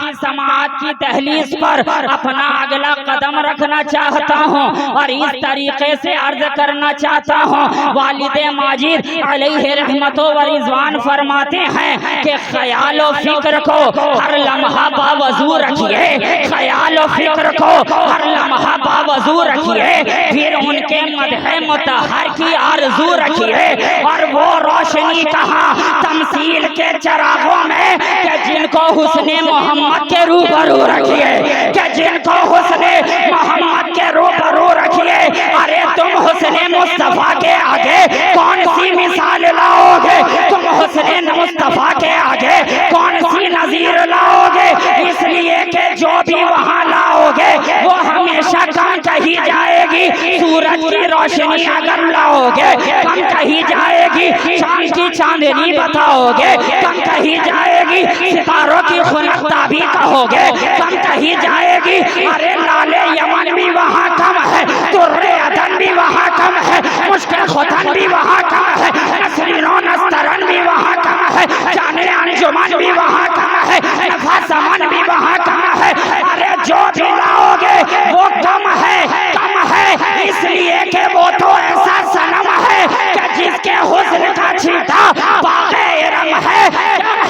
की समाअत की दहलीज पर अपना अगला कदम रखना चाहता हूँ और इस तरीके से अर्ज करना चाहता हूँ। वालिद माजिद अलैहि रहमतो व रिज़वान फरमाते हैं कि ख्याल और फिक्र को हर लम्हा बावजू रखिए, ख्याल और फिक्र को हर लम्हा बावजू रखिए, फिर उनके मदह मुतहर की आरज़ू रखिए। और वो रोशनी कहाँ, तमसील के चरागों में, कि जिनको हुस्ने मोहम्मद के रूबरू रखिए, कि जिनको हुस्ने मोहम्मद के रूबरू रखिए। अरे तुम हुस्ने मुस्तफा के आगे कौन सी मिसाल लाओगे, तुम हुस्ने मुस्तफा के आगे कौन सी नजीर लाओगे। इसलिए कि जो भी वहाँ लाओगे वो हमेशा कम कही जाएगी। सूरज की रोशनी अगर लाओगे कम कही जाएगी, शाम की चांदनी बताओगे कम कही जाएगी, सितारों की खुनकता भी कहोगे कम कही जाएगी। अरे लाले यमन भी वहाँ कम है, तुर्रे अदन भी वहाँ कम है, मुश्किल खुतन भी वहाँ कम है, नसरीनो नस्तरन भी वहाँ कम है, जाने अंजुमन भी वहाँ कम है, नफा समन भी वहाँ कम है। अरे जो भी लाओगे वो कम है, कम है। इसलिए कि वो तो ऐसा सनम है कि जिसके हुस्न का छीटा बाग़े इरम है।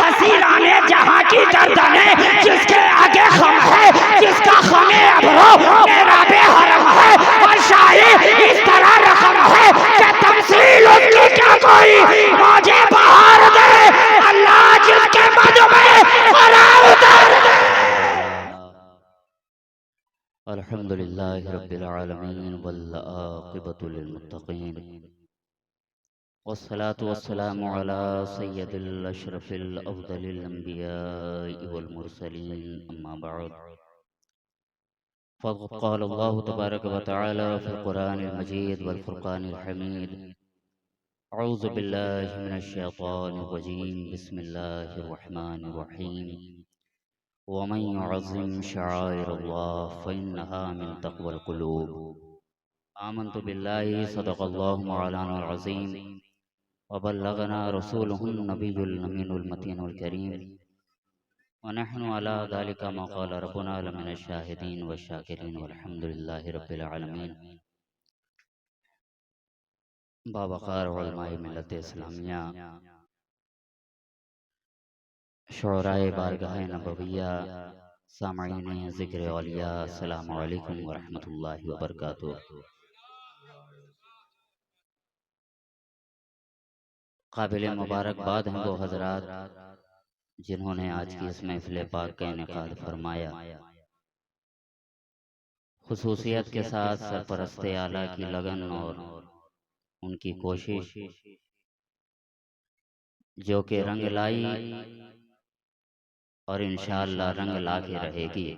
हसीना ने जहाँ की गर्दने जिसके आगे खम है, जिसका खमे अबरो मेरा बेहरम है। और शाही इस तरह रकम है कि तमसील उसकी क्या कोई मौजे बहार दे। अल्लाह जिसके मद में क़रार उतार दे। अल्हम्दुलिल्लाहि रब्बिल आलमीन वल आक़िबतु लिल मुत्तक़ीन वस्सलातु वस्सलामु अला सय्यदिल अशरफिल अफ़ज़लिल अंबियाइ वल मुरसलीन अम्मा बअद। फ़क़द क़ाल अल्लाहु तबारक व तआला फ़िल क़ुरानिल मजीद वल फ़ुरक़ानिल हमीद। अऊज़ु बिल्लाहि मिनश शैतानिर रजीम। बिस्मिल्लाहिर रहमानिर रहीम। वमन युअज़्ज़िम शआइरल्लाह फ़इन्नहा मिन तक़वल क़ुलूब। आमन्तु बिल्लाहि सदक़ल्लाहु मौलानाल अज़ीम व बल्लगना रसूलुहुन नबियुल अमीनुल मतीनुल करीम व नहनु अला ज़ालिका मा क़ाल रब्बुना लमिनश शाहिदीन व शाकिरीन वल्हम्दुलिल्लाहि रब्बिल आलमीन। बावक़ार उलमाए मिल्लत इस्लामिया, शुअराए बारगाह नबविया, सामईन ज़िक्र औलिया, अस्सलामु अलैकुम व रहमतुल्लाहि व बरकातुहू। काबिल मुबारकबाद हैं वो हज़रात जिन्होंने आज की इस महफ़िल पाक का इनेकाद फरमाया। खुसूसियत के साथ सरपरस्ते आला की लगन और उनकी कोशिश जो कि रंग लाई और इंशाअल्लाह रंग ला के रहेगी।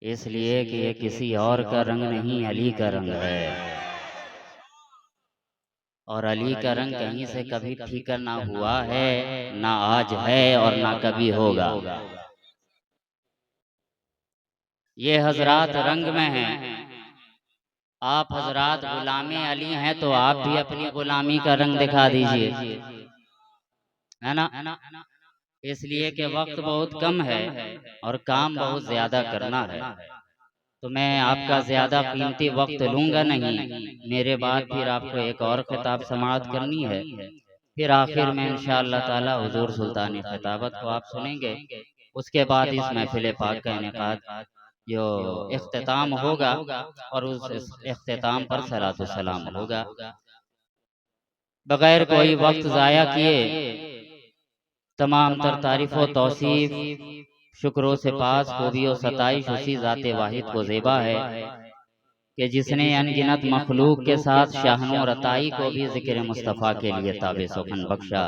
इसलिए कि ये किसी और का रंग नहीं, अली का रंग है। और अली का रंग कहीं से कभी फीका ना हुआ है, ना आज है और ना कभी होगा। ये हजरात रंग में हैं। आप हजरात गुलामे अली हैं तो आप भी अपनी गुलामी का रंग दिखा दीजिए, है ना। इसलिए कि वक्त बहुत कम है और काम बहुत ज्यादा करना है, तो मैं आपका ज्यादा कीमती वक्त लूंगा नहीं। मेरे बाद फिर आपको एक और खिताब समाअत करनी है, फिर आखिर में इंशाअल्लाह ताला हुजूर सुल्तानी खिताबत को आप सुनेंगे। उसके बाद इस महफिल पाक का इनेकाद जो इख्तिताम होगा और उस इख्तिताम पर सलातो सलाम होगा। बगैर कोई वक्त ज़ाया किए तमाम तर तारीफ़ व तौसीफ़, शुक्र से पास खूबी और सताइश उसी ज़ाते वाहिद को ज़ेबा है कि जिसने अनगिनत मखलूक के साथ शाहनो रताई को भी ज़िक्र मुस्तफ़ा के लिए ताबे सुखन बख्शा।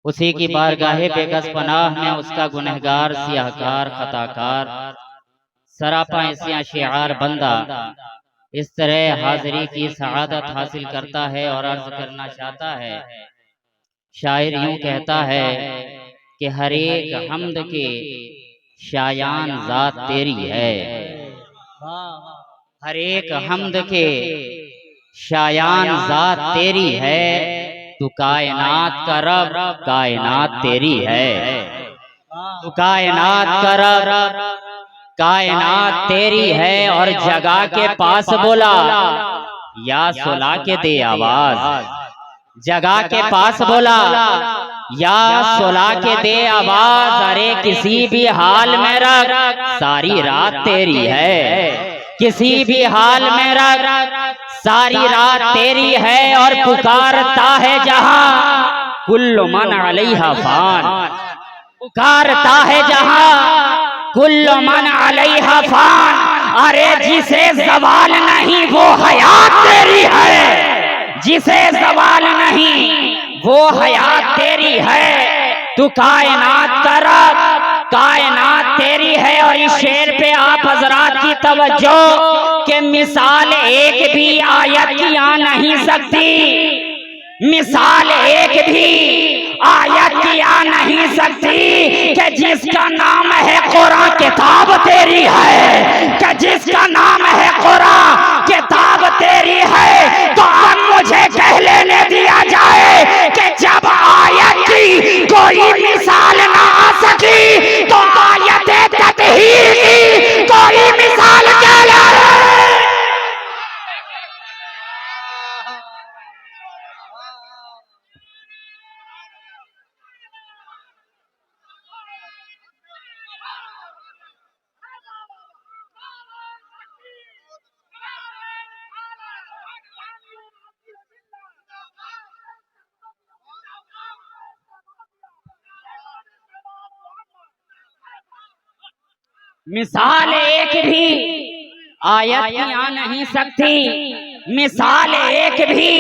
उसी की बारगाहे बेकस पनाह में उसका गुनहगार, सियाहकार, खताकार, सरापा ऐसिया शिआर बंदा इस तरह हाजिरी की सआदत हासिल करता है और अर्ज करना चाहता है। शायर यूं कहता है कि हर एक हम्द के शायान ज़ात तेरी है, हर एक हम्द के शायान ज़ात तेरी है, तू कायनात का रब, कायनात तेरी है। तू कायनात का रब, कायनात तेरी है। और जगह के पास बोला, या सुला के दे आवाज। जगह के पास बोला, या सुला के दे आवाज। अरे किसी भी हाल में रख, सारी रात तेरी है। किसी भी हाल में रख, सारी रात तेरी है। और पुकारता है जहां, कुल्लु मन अलैहा फान। पुकारता है जहां, कुल्लु मन अलैहा फान। अरे जिसे जवाल नहीं वो हयात तेरी है। जिसे जवाल नहीं वो हयात तेरी है। तू कायनात का रब, कायनात तेरी है। और इस शेर पे आप हजरात की तवज्जो के मिसाल एक भी आयत की आ नहीं सकती। मिसाल एक भी आयत की आ नहीं सकती कि जिसका नाम है कुरान किताब तेरी है। कि जिसका नाम है कुरान किताब तेरी है। तो अब मुझे कह लेने दिया जाए कि जब आयत की कोई मिसाल ना आ सकी तो आयत तत्हीर की कोई मिसाल क्या है। मिसाल एक भी आयत की आ नहीं सकती। मिसाल एक भी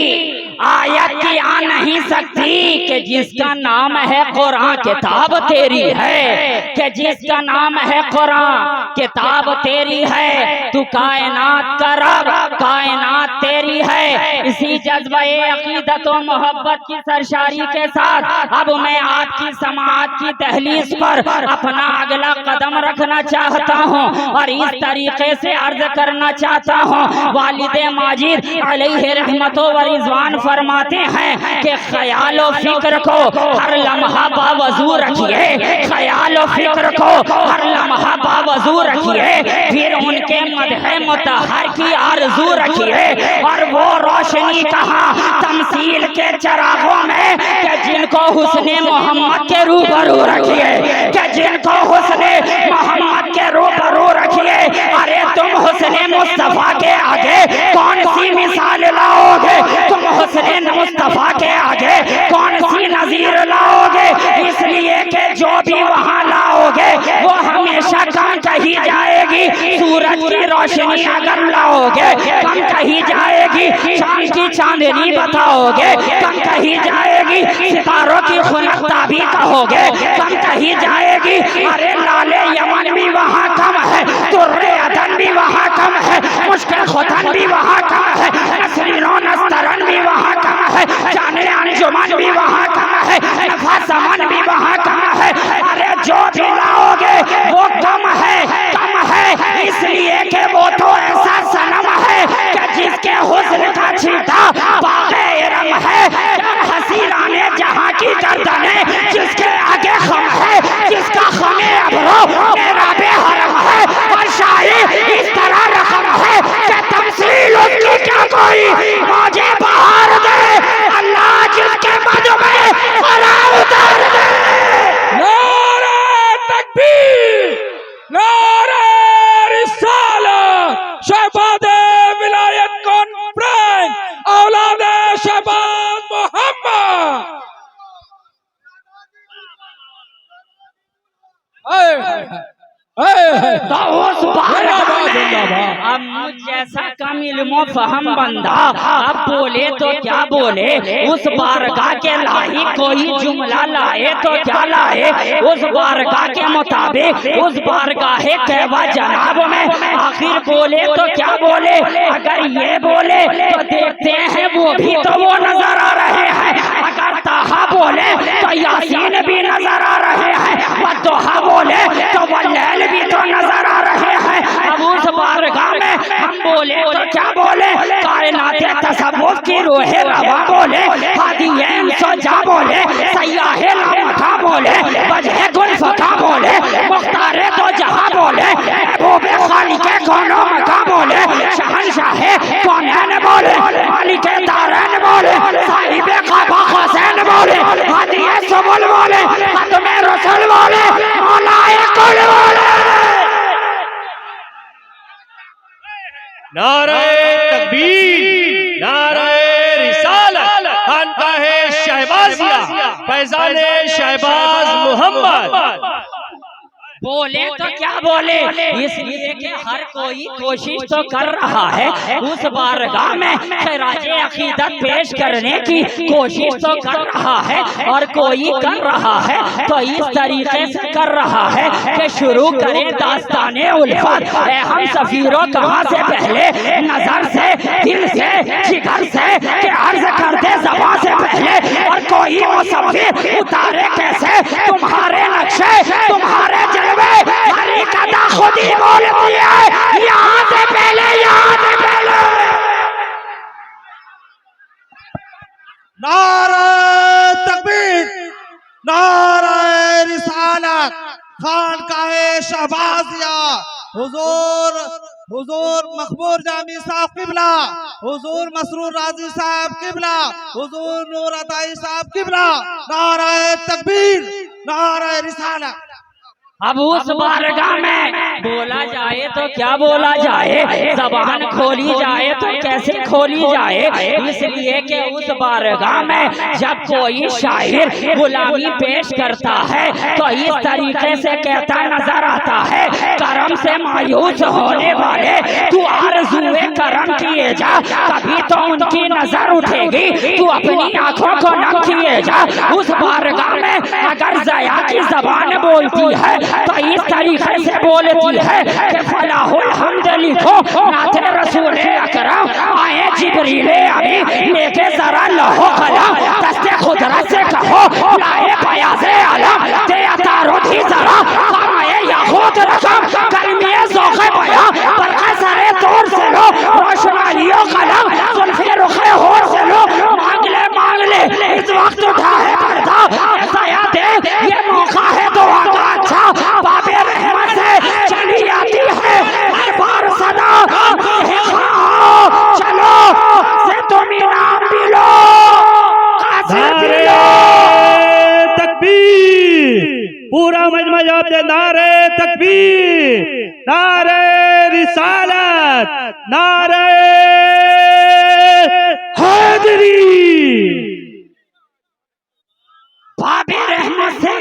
आयत की आ नहीं सकती कि जिसका नाम है कुरान किताब तेरी है। कि जिसका नाम है कुरान किताब तेरी है। तू कायनात का रब, कायनात तेरी है। इसी जज्बे अकीदत और मोहब्बत की सरशारी के साथ अब मैं आपकी समाअत की दहलीज पर अपना अगला कदम रखना चाहता हूँ और इस तरीके से अर्ज करना चाहता हूँ। वालिद माजिद अलैहि रहमतो व रिज़वान फरमाते हैं कि ख्याल और फिक्र को हर लम्हा बावजू रखिए। ख्याल और फिक्र को हर लम्हा बावजू रखिए। फिर उनके मदह मुतहर की आरज़ू रखिए। और वो रोशनी कहाँ तमसील के चरागों में कि जिनको हुस्ने मोहम्मद के रूबरू रखिए। कि जिनको हुस्ने मोहम्मद के रूबरू रखिए। अरे तुम हुस्ने मुस्तफा के आगे कौन सी मिसाल लाओगे। तुम हुस्ने मुस्तफा के आगे कौन सी नजीर लाओगे। इसलिए कि जो भी वहाँ लाओगे वो हमेशा कम कही जाएगी। सूरज की रोशनी अगर लाओगे कम कही जाएगी। शाम की चांदनी बताओगे कम कही जाएगी। सितारों की खुनकता भी कहोगे कम कही जाएगी। अरे लाले यमन भी वहाँ कम है, तुर्रे अदन भी वहाँ कम है, मुश्किल खुतन भी वहाँ कम है, नसरीनो नस्तरन भी वहाँ कम है, जाने अंजुमन भी वहाँ कम है, नफा समन भी वहाँ कम है। अरे जो भी लाओगे वो कम है, कम है। इसलिए कि वो तो ऐसा सनम है कि जिसके हुस्न का छीटा बाग़े इरम है। हसीराने जहाँ की गर्दने जिसके आगे खम है, जिसका खमे अबरो मेरा बेहरम है। और शायद इस तरह रकम है कि तमसील उसकी क्या कोई मुझे बहार दे। अल्लाह जिसके मद में कुरान उतार दे। नारे तकबीर, नारे रिसालत। शहबाद विलायत कॉन्फ्रेंस, औलाद शहबाज मोहम्मद। तो उस अब मुझ जैसा कम इल्मो फहम बंदा अब बोले तो क्या बोले। उस बारगाह के लायक कोई जुमला लाए तो क्या लाए। उस बारगाह के मुताबिक उस बारगाह कहवा जनाब में आखिर बोले तो क्या बोले। अगर ये बोले तो देखते हैं वो भी तो वो नजर आ रहे हैं। अगर ताहा बोले तो यासीन भी नजर आ रहे हैं। वद्दुहा बोले तो वल्लैल भी तो नजर आ रहे हैं। अब उस बारगाह में हम बोले तो क्या बोले, कायनात तसव्वुफ की रूहे रवा बोले, हादिए इंसोजा बोले, सयाहे लामका बोले, वजह गुलफका बोले, मुख्तारे तो जहां बोले, महबूबे खालिके कौनो मका बोले, शहंशाहे कौनैन बोले, मालिके दारैन बोले, साहिबे काबा हुसैन बोले, हादिए सुबुल बोले, खत्मे रसूल बोले, मौलाए कुल बोले। नारे तकबीर, नारे रिसालत, खानकाहे शहबाजिया, फैजाने शहबाज मोहम्मद। बोले तो क्या बोले, इसलिए कि हर कोई कोशिश तो कर रहा है उस बारगाह में खिराजे अकीदत पेश करने की कोशिश तो कर रहा है, और कोई कर रहा है तो इस तरीके से कर रहा है कि शुरू करें दास्ताने उल्फत। हम सफीरों कहाँ से पहले नजर से, दिल से, जिगर से कि अर्ज करते ज़बान से पहले, और कोई मुसव्विर उतारे कैसे तुम्हारे नक्शे, तुम्हारे जलवे, हरी कदा खुद ही बोलती है यहाँ से पहले, यहाँ से पहले। नारे तकबीर, नारे रिसालत, खानकाहे शहबाजिया, हुजूर हुजूर मखबूर जामी साहब किबला, हुजूर मसरूर राजी साहब किबला, हुजूर नूर अताई साहब किबला। नारे तकबीर, नारे रिसालत। अब उस बारगाह में बोला जाए तो क्या बोला जाए, जबान खोली जाए तो कैसे खोली जाए, इसलिए कि उस बारगाह में जब कोई शायर गुलामी पेश करता है तो इस तरीके से कहता नजर आता है, करम से मायूस होने वाले तू आरज़ूए करम किए जा, कभी तो उनकी नजर उठेगी, तू अपनी आंखों को नम किए जा। उस बारगाह में अगर ज़या की जबान बोलती है तो इस तरीके से बोलती है कि फलाहुल हम्द लिखो नाते रसूल अकरम, आए जिब्रील अभी लेके जरा लहो कलम, दस्ते खुदरत से कहो लाए बयाज़े आलम, दे अतारो थी जरा कमाए याकूत रकम, गर्मिए ज़ौक़े बयां बरक़े सरे तोड़ से लो, रोशनाइयों कलम जुल्फ़े रुखे होर से लो, मांग ले इस वक्त उठा है पर्दा, ज़या दे ये मौका है दुआ का अच्छा, बाबे रहमत से चली आती है हर बार सदा, चलो से तुम इनाम भी लो, तकबीर, पूरा मजमा जवाब दे, नारे तकबीर, नारे रिसालत, नारे हैदरी। बाबे रहमत से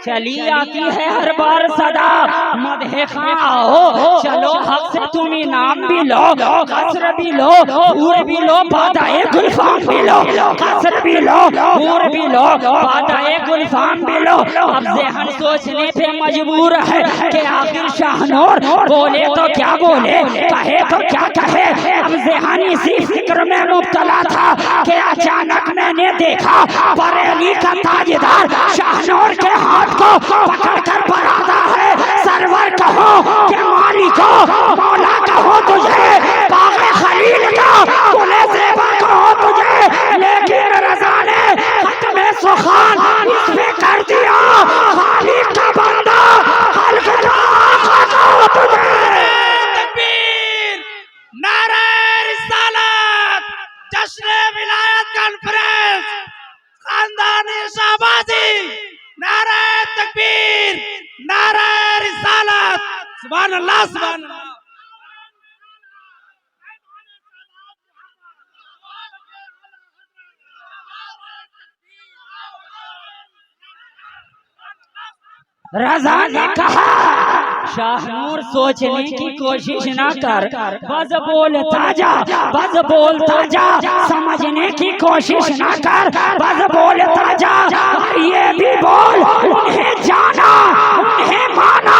चली आती है हर बार सदा, मदहे खां आओ चलो हक से तुम इनाम भी लो, कसर भी लो, हूर भी लो, बादाए गुलफाम भी लो, कसर भी लो, हूर भी लो, बादाए गुलफाम भी लो। अब ज़हन सोचने पे मजबूर है कि आखिर शाहनूर बोले तो क्या बोले, कहे तो क्या कहे। अब ज़हन इसी फिक्र में मुब्तला था कि अचानक मैंने देखा बरेली का ताजदार शाहनूर के हाथ को पकड़ कर बरादा है, सरवर कहो कि मालिको मौला कहो तुझे, बाग़े खलील का कुले ज़ेबा कहो तुझे, लेकिन रज़ा ने खत्मे सुखान इस पे कर दिया, खालिक का बंदा खल्क़ का आका कहो तुझे। तकबीर, नारे रिसालत, जश्न विलायत कॉन्फ्रेंस, खानदानी शहबाजी, नारे तकबीर, नारे रिसालत, सुभान अल्लाह, सुभान अल्लाह। रज़ा ने कहा शाहनूर सोचने की कोशिश ना कर, बस बोलता जा, बस बोलता जा, समझने की कोशिश ना कर, बस बोलता जा। ये भी बोल उन्हें जाना, उन्हें माना,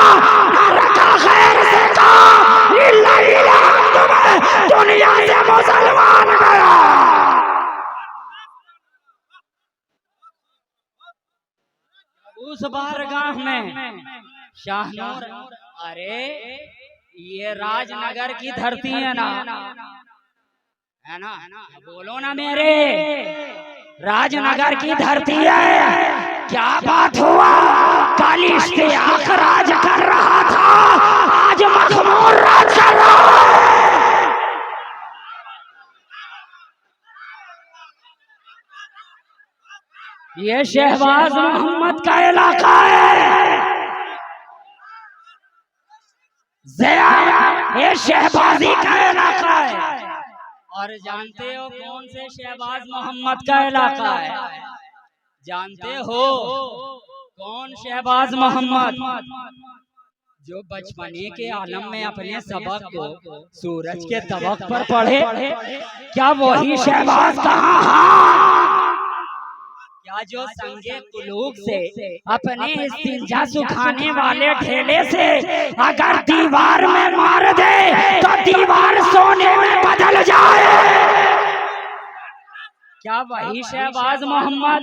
ना रखा खैर से काम, इल्ला इल्ला तुम्हें दुनिया से मुसलमान गया। उस बारगाह में शाहनूर, अरे ये राजनगर की धरती है ना, है ना? बोलो ना मेरे, राजनगर की धरती है। क्या बात हुआ? कल इश्तियाक राज कर रहा था, आज मखमूर राज कर रहा है। ये शहबाज मोहम्मद का इलाका है। ये शहबाजी का इलाका है। और जानते हो कौन से शहबाज मोहम्मद का इलाका है? जानते हो कौन शहबाज मोहम्मद? जो बचपने के आलम में अपने सबक को सूरज के तबक पर पढ़े, क्या वही शहबाज कहाँ? क्या जो संगे कुलूक से अपने इस्तिंजा सुखाने वाले ढेले से अगर दीवार में मार दे तो दीवार सोने में बदल जाए? क्या वही शहबाज मोहम्मद?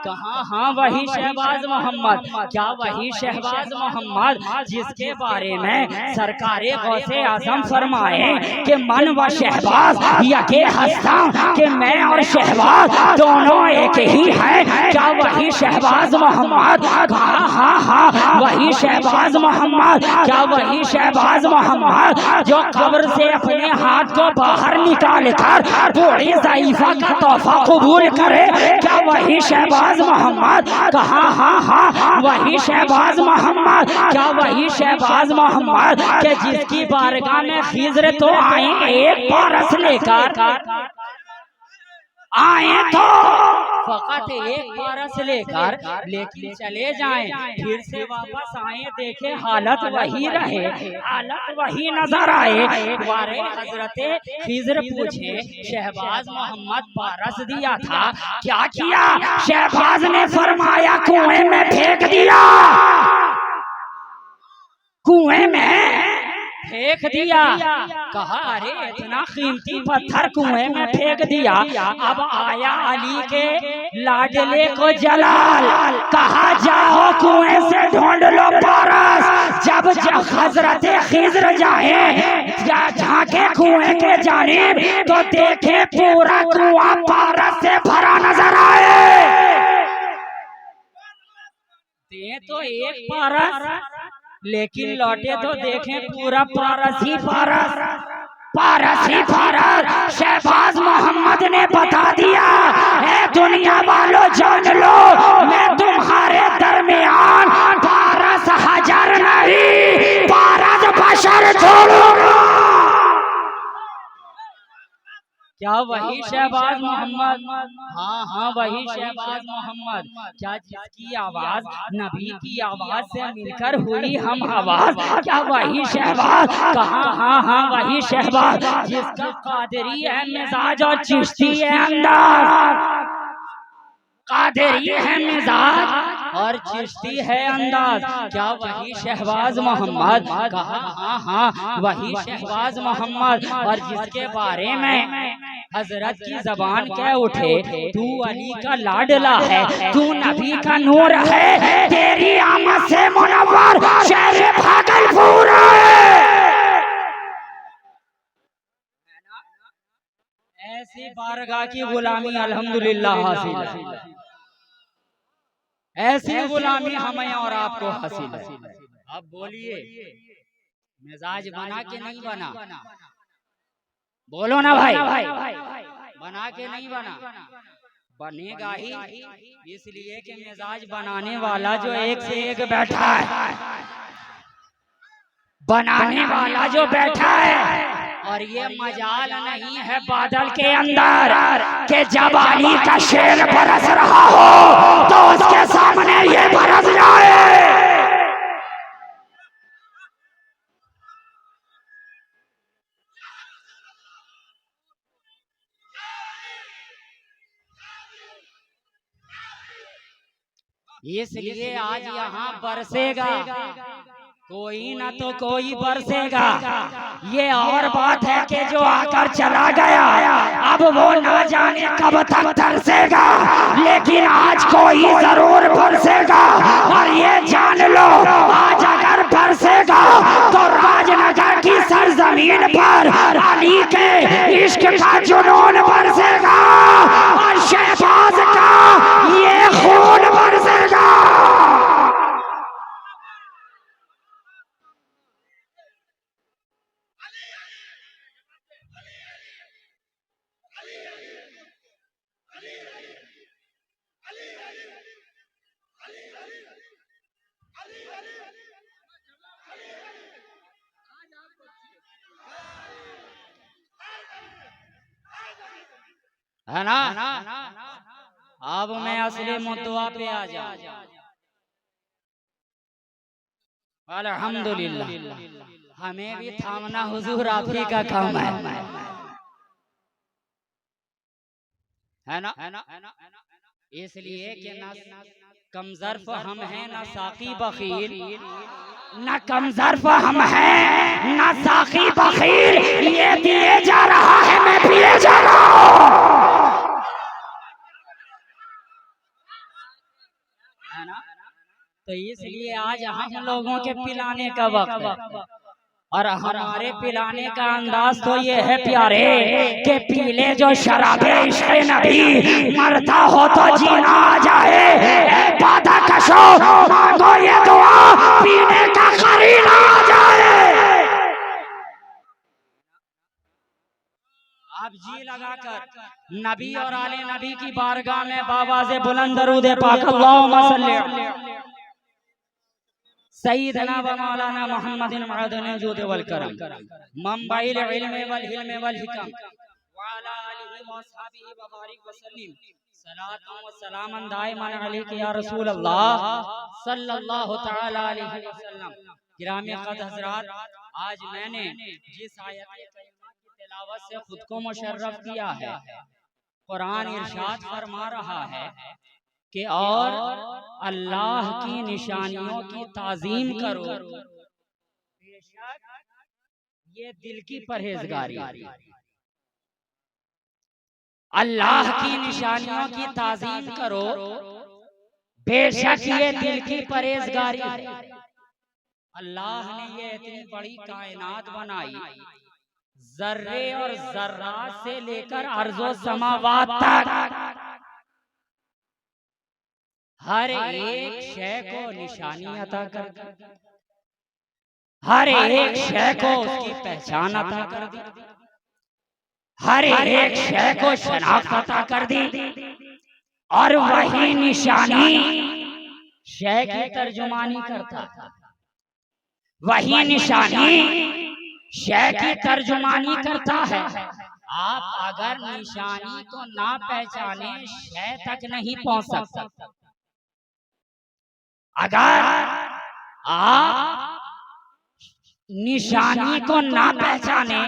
कहाँ? हाँ वही शहबाज मोहम्मद। क्या वही शहबाज मोहम्मद जिसके बारे में सरकारे गौसे आजम फरमाए कि मन व शहबाज यके हस्ता कि मैं और शहबाज दोनों एक ही हैं। क्या वही शहबाज मोहम्मद? हाँ हाँ हाँ वही शहबाज मोहम्मद। क्या वही शहबाज मोहम्मद जो कब्र से अपने हाथ को बाहर निकाल कर बूढ़ी ज़ईफ़ा का तोहफा कबूल करे? क्या वही शहबाज मोहम्मद? हाँ हाँ हाँ वही शहबाज मोहम्मद। क्या वही शहबाज मोहम्मद के जिसकी बारगाह में खिज़र तो आए एक पारस लेकर, आए तो फकत एक पारस लेकर, लेकिन चले जाएं, फिर से वापस आए देखे हालत वही रहे, हालत वही नजर आए। वारे हजरते खिज़र पूछे शहबाज मोहम्मद पारस दिया था, क्या किया? शहबाज ने फरमाया कुएं में फेंक दिया, कुएं में फेंक दिया। कहा अरे इतना कीमती पत्थर कुएं में फेंक दिया। अब आया अली के लाडले को जलाल, कहा जाओ कुएं से ढूंढ लो पारस। जब हजरत खिज़र जाए झांके कुएं के जानिब तो देखे पूरा कुआं पारस से भरा नजर आए। दे तो एक पारस लेकिन लौटे तो देखें पूरा पारस ही पारस, पारस ही पारस। शहबाज मोहम्मद ने बता दिया, ए दुनिया वालों जान लो, मैं तुम्हारे दरमियान पारस हजर नहीं, पारस बशर छोड़ूंगा। क्या वही शहबाज मोहम्मद? हाँ हाँ वही शहबाज मोहम्मद। क्या जिसकी आवाज नबी की आवाज से मिलकर हुई हम आवाज, क्या वही शहबाज? कहाँ? हाँ हाँ वही शहबाज जिसका कादरी है मिजाज और चिश्ती है अंदाज, कादरी है मिजाज और चिश्ती है अंदाज। क्या वही शहबाज मोहम्मद? कहा हाँ हाँ वही शहबाज मोहम्मद। और जिसके बारे में हजरत की जबान कह उठे तू अली का लाडला है, तू नबी का नूर है, तेरी आमद से मुनव्वर शहर भागलपुर है। ऐसी बारगाह की गुलामी अल्हम्दुलिल्लाह हासिल है, ऐसी गुलामी हमें और आपको हासिल है। अब बोलिए मिजाज बना के नहीं बना? बोलो ना भाई, बना के नहीं बना? बनेगा ही, इसलिए कि मिजाज बनाने वाला जो एक से एक बैठा है, बनाने वाला जो बैठा है। और ये मजाल नहीं है बादल के अंदर कि जब अली का शेर बरस रहा हो तो उसके सामने ये बरस जाए। इसलिए आज यहाँ बरसेगा, कोई ना तो कोई बरसेगा। ये और बात है कि जो आकर चला गया अब वो ना जाने कब तक तरसेगा, लेकिन आज कोई जरूर बरसेगा। और ये जान लो आज अगर बरसेगा तो राजनगर की सरजमीन पर अली के इश्क का जुनून बरसेगा और शहबाज का ये खून बरसेगा। है ना? अब मैं असली मुद्दा पे आ जाऊं। अल्हम्दुलिल्लाह, हमें भी थामना हुजूर आप ही का काम है ना? इसलिए कि ना कमजर्फ हम हैं ना साकी बखील, न कमजर्फ हम हैं न साकी बखील, ये दिए जा रहा है मैं पिए जा रहा हूँ। है ना? तो इसलिए आज हम लोगों के पिलाने का वक्त है और हमारे पिलाने का अंदाज तो ये है प्यारे के पीले जो शराबे इश्क़ नबी, मरता हो तो जीना आ जाए। ए बाधा कशो मांगो ये दुआ, पीने का करीना आ जाए। आप जी लगाकर नबी और आले नबी की बारगाह में बावाज़े बुलंद दरूद पाक अल्लाहुम्मा सल्ली अलैहि सय्यदना व मौलाना मुहम्मदिन मअदन जूद वल करम मंबाइल इल्म वल हिल्म वल हिकम व अला आलिहि व अस्हाबिहि व बारिक व सल्लिम सलातु व सलामन दाइमन अलैहि या रसूल अल्लाह सल्लल्लाहु तआला अलैहि वसल्लम। गिरामी क़द्र हज़रात, आज मैंने जिस आयत करीमा की तिलावत से खुद को मुशर्रफ किया है, कुरान इरशाद फरमा रहा है कि और अल्लाह की निशानियों की ताजीम करो, बेशक ये दिल की परहेजगारी। अल्लाह की निशानियों की ताजीम करो, बेशक ये दिल की परहेजगारी। अल्लाह ने ये इतनी बड़ी कायनात बनाई, जर्रे और जर्रात से लेकर अर्ज़ो समावात तक हर एक शय को निशानी अता कर दी, हर एक शय को उसकी पहचान अता कर दी, हर एक शय को शनाख्त अता कर दी। और वही निशानी शय की तर्जुमानी करता था, वही निशानी शय की तर्जुमानी करता है। आप अगर निशानी को ना पहचाने शय तक नहीं पहुंच सकते। अगर आप निशानी को ना पहचाने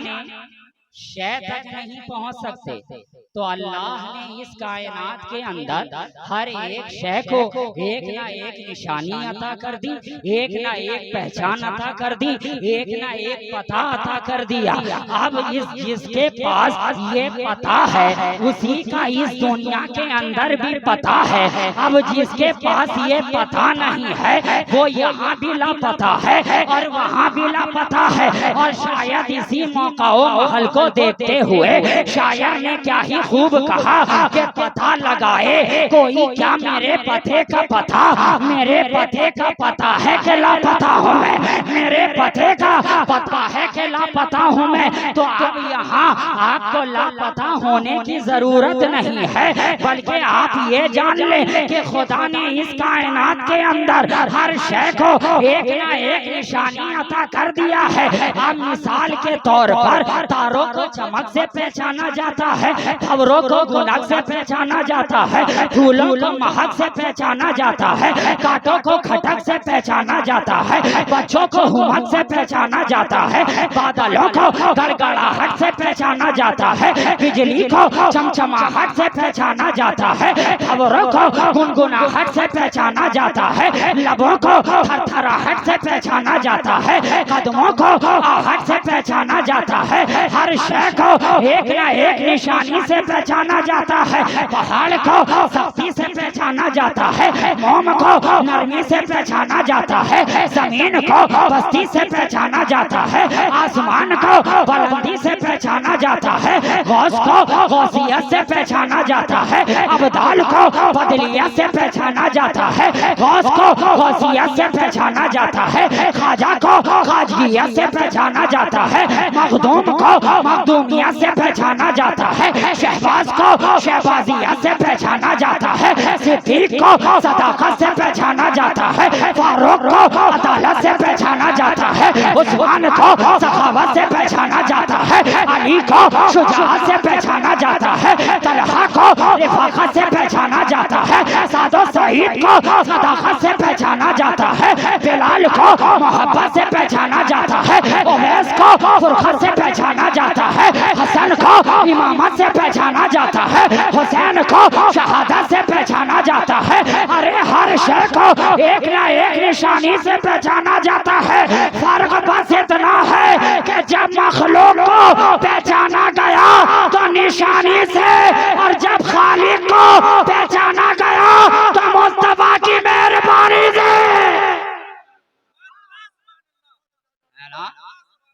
शय तक नहीं पहुंच सकते। तो अल्लाह ने इस कायनात के अंदर हर एक शय को एक ना एक निशानी अता कर दी, एक ना एक पहचान अता कर दी, एक ना एक पता अता कर दिया। अब इस जिसके पास ये पता है उसी का इस दुनिया के अंदर भी पता है। अब जिसके पास ये पता नहीं है वो यहाँ भी लापता है और वहाँ भी लापता है। और शायद इसी मौकाओं महल को देखते हुए शायर ने क्या ही खूब कहा कि पता लगाए कोई क्या मेरे पते का पता, मेरे पते का पता है कि लापता हूँ मैं, मेरे पते का पता है कि लापता हूँ मैं। तो अब यहाँ आपको लापता होने की जरूरत नहीं है, बल्कि आप ये जान ले कि खुदा ने इस कायनात के अंदर हर शय को एक ना एक निशानी अता कर दिया है। अब मिसाल के तौर पर तारों को चमक से पहचाना जाता है, खबरों को गुनग से पहचाना जाता है, फूलों को महक से पहचाना जाता है, कांटों को खटक से पहचाना जाता है, बच्चों को हुमक से पहचाना जाता है, बादलों को गड़गड़ाहट से पहचाना जाता है, बिजली को चमचमाहट से पहचाना जाता है, खबरों को गुनगुनाहट से पहचाना जाता है, लबों को थरथराहट से पहचाना जाता है, कदमों को आहट से पहचाना जाता है, हर शय को एक न एक निशानी से पहचाना जाता है, पहाड़ को सख्ती से पहचाना जाता है, मोम को नरमी से पहचाना जाता है, जमीन को बस्ती से पहचाना जाता है, आसमान को बुलंदी से पहचाना जाता है, गौस को गौसियत से पहचाना जाता है, अब्दाल को बदलियत से पहचाना जाता है, गौस को गौसियत से पहचाना जाता है, खाजा को खाजगियत से पहचाना जाता है, मखदूम को मखदूमियत से पहचाना जाता है, शहबाज को शहबाजियत से पहचाना जाता है, सिद्दीक को सदाकत से पहचाना जाता है, फारूक को अदालत से पहचाना जाता है, उस्मान को सखावत से पहचाना जाता है, अली को शुजाअत से पहचाना जाता है, तलहा को रिफाकत से पहचाना जाता है, सादो सईद को सदाकत से पहचाना जाता है, बिलाल को मोहब्बत से पहचाना जाता है, उवैस को फुरखत से पहचाना जाता है, हसन को इमामत से पहचाना जाता है, हुसैन को शहादत से पहचाना जाता है। अरे हर शय को एक न एक निशानी से पहचाना जाता है। फर्क बस इतना है कि जब मखलूक को पहचाना गया तो निशानी से, और जब खालिक को पहचाना गया तो मुस्तफा की मेहरबानी से।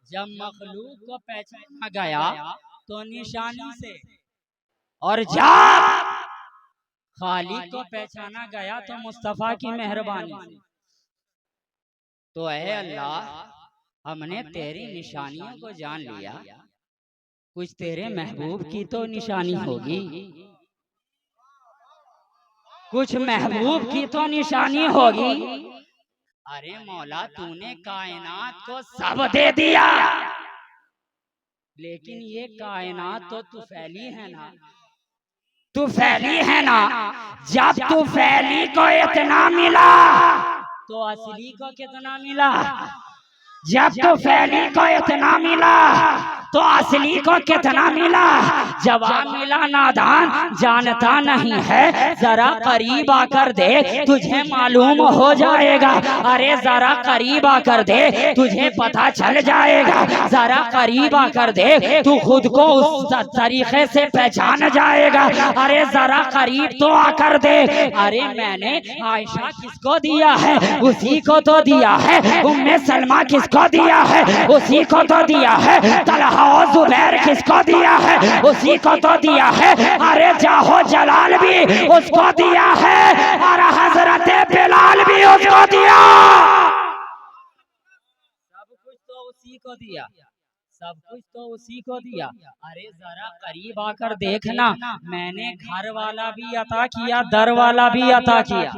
जब मखलूक को पहचाना गया तो निशानी से, और जब खालिक को पहचाना गया तो मुस्तफा की मेहरबानी से। तो ऐ अल्लाह, हमने तेरी निशानियों को जान लिया, कुछ तेरे महबूब की तो निशानी होगी, कुछ महबूब की तो निशानी होगी। अरे मौला, तूने कायनात को सब दे दिया, लेकिन ये कायनात तो तू फैली है ना, तू फैली है ना। जब तू फैली को इतना मिला तो असली को कितना मिला? जब तो फैली को इतना मिला तो असली को कितना मिला? जवाब मिला नादान जानता नहीं है, जरा करीब आकर देख तुझे मालूम हो जाएगा। अरे जरा करीब आकर देख तुझे पता चल जाएगा, जरा करीब आकर देख तू खुद को उस तरीके से पहचान जाएगा। अरे जरा करीब तो आकर देख। अरे मैंने आयशा किसको दिया है? उसी को तो दिया है। उम्मे सलमा किसको दिया है? उसी को तो दिया है। तलहा और जुबैर किसको दिया है? उसी को तो दिया है। अरे जाहो जलाल भी उसको दिया है, और हजरत बिलाल भी उसको दिया। सब कुछ तो उसी को दिया, सब कुछ तो उसी को दिया। अरे जरा करीब आकर देखना, मैंने घर वाला भी अता किया, दर वाला भी अता किया।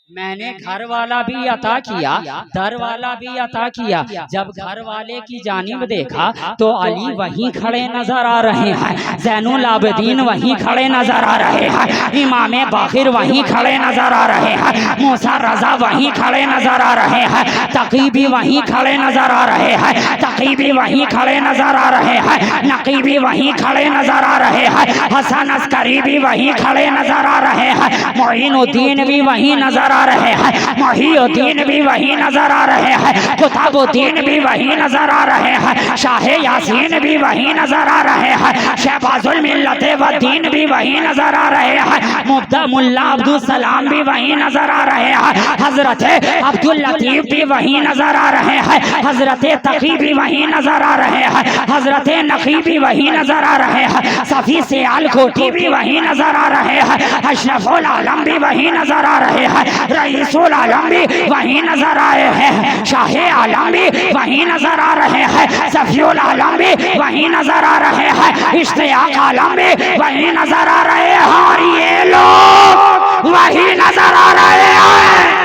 मैंने घर वाला भी अता किया, दर वाला भी अता किया। जब घर वाले की जानिब देखा तो अली वहीं खड़े नजर आ रहे हैं, ज़ैनुल आबिदीन वहीं खड़े नजर आ रहे हैं, इमाम बाकिर वहीं खड़े नजर आ रहे हैं, मूसा रजा वहीं खड़े नजर आ रहे हैं, तकी भी वहीं खड़े नजर आ रहे हैं, तकी भी वहीं खड़े नजर आ रहे हैं, नकी भी वहीं खड़े नजर आ रहे हैं, हसन अस्करी भी वहीं खड़े नजर आ रहे हैं, मोइनुद्दीन भी वहीं नजर आ रहे हैं, मोहिउद्दीन भी वहीं नजर आ रहे हैं, कुतुबुद्दीन भी वहीं नजर आ रहे हैं, शाह यासीन भी वहीं नजर आ रहे हैं, शहबाजुल मिल्लत व दीन भी वहीं नजर आ रहे हैं, मुफ्ता मुल्ला अब्दुल सलाम भी वहीं नजर आ रहे हैं, हजरत अब्दुल लतीफ भी वहीं नजर आ रहे हैं, हजरत तकी भी वहीं नजर आ रहे हैं, हजरत नकी भी वहीं नजर आ रहे हैं, सफी से आलकोटी भी वहीं नजर आ रहे हैं, अशरफुल आलम भी वहीं नजर आ रहे हैं, रईसुल आलम भी वहीं नजर आए हैं, शाहे आलम भी वहीं नजर आ रहे हैं, सफीउल आलम भी वहीं नजर आ रहे हैं, इश्तियाक आलम भी वहीं नजर आ रहे हैं, और ये लोग वहीं नजर आ रहे हैं।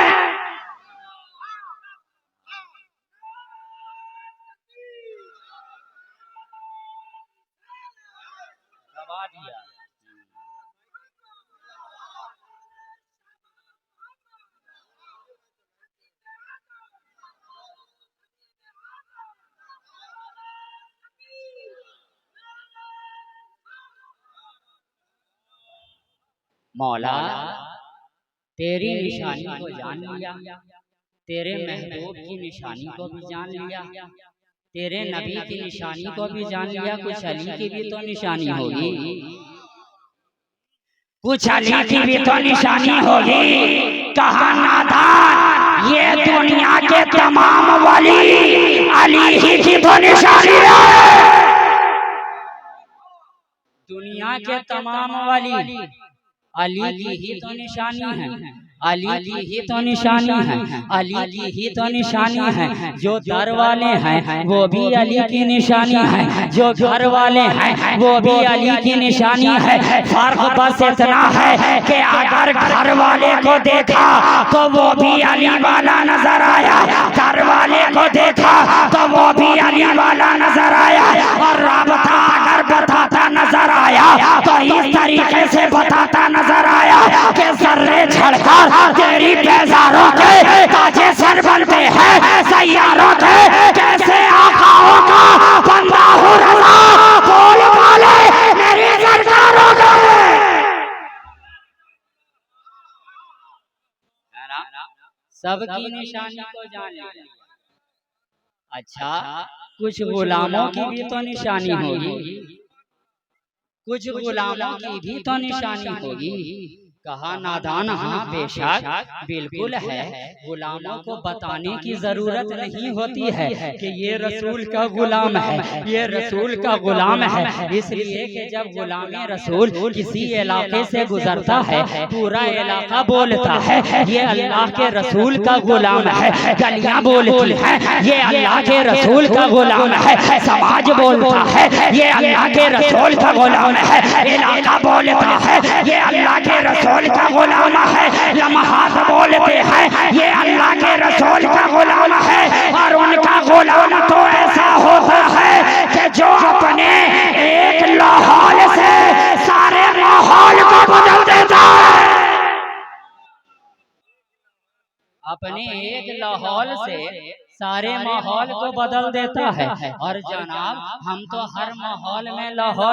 मौला तेरी निशानी को जान लिया, तेरे महबूब की निशानी को भी जान लिया, तेरे नबी की निशानी को भी जान लिया। कुछ अली की भी तो निशानी होगी, कुछ अली की भी तो निशानी होगी। कहा नादान, ये दुनिया के तमाम वली अली ही की तो निशानी है। दुनिया के तमाम वली अली की ही तो निशानी है, अली की ही तो निशानी है, अली की ही तो निशानी है। जो दर वाले हैं वो भी अली की निशानी है, जो घर वाले हैं वो भी अली की निशानी है। फर्क बस इतना है कि अगर घर वाले को देखा तो वो भी अली वाला नजर आया, घर वाले को देखा तो वो भी अली वाला नजर आया, और राबता अगर बताता नजर आया तो इस तरीके से बताता नजर आया कि जर्रे झड़कर तेरी बेजारों के ताजे सर बनते हैं सैयारों के। कैसे आकाओं का बंदा हूँ रज़ा, बोल वाले मेरी सरकारों के। सबकी निशानी को जान लिया। अच्छा, कुछ गुलामों की भी तो निशानी होगी, कुछ गुलामों की भी तो निशानी होगी। कहा नादान, हाँ बेशक बिल्कुल है, गुलामों को बताने की जरूरत नहीं होती है कि ये रसूल का गुलाम है, ये रसूल का गुलाम है। इसलिए कि जब गुलाम रसूल किसी इलाके से गुजरता है पूरा इलाका बोलता है ये अल्लाह के रसूल का गुलाम है, गलियां बोलती है ये अल्लाह के रसूल का गुलाम है, समाज बोलता है ये अल्लाह के रसूल का गुलाम है, इलाका बोलता है ये अल्लाह के रसूल का गुलाम है, लम्हात बोलते हैं ये अल्लाह के रसूल का गुलाम है। और उनका गुलाम तो ऐसा होता है कि जो अपने एक लाहौल से सारे माहौल को बदल देता है, अपने एक लाहौल से सारे माहौल को बदल देता है। और जनाब हम तो हर माहौल में लाहौल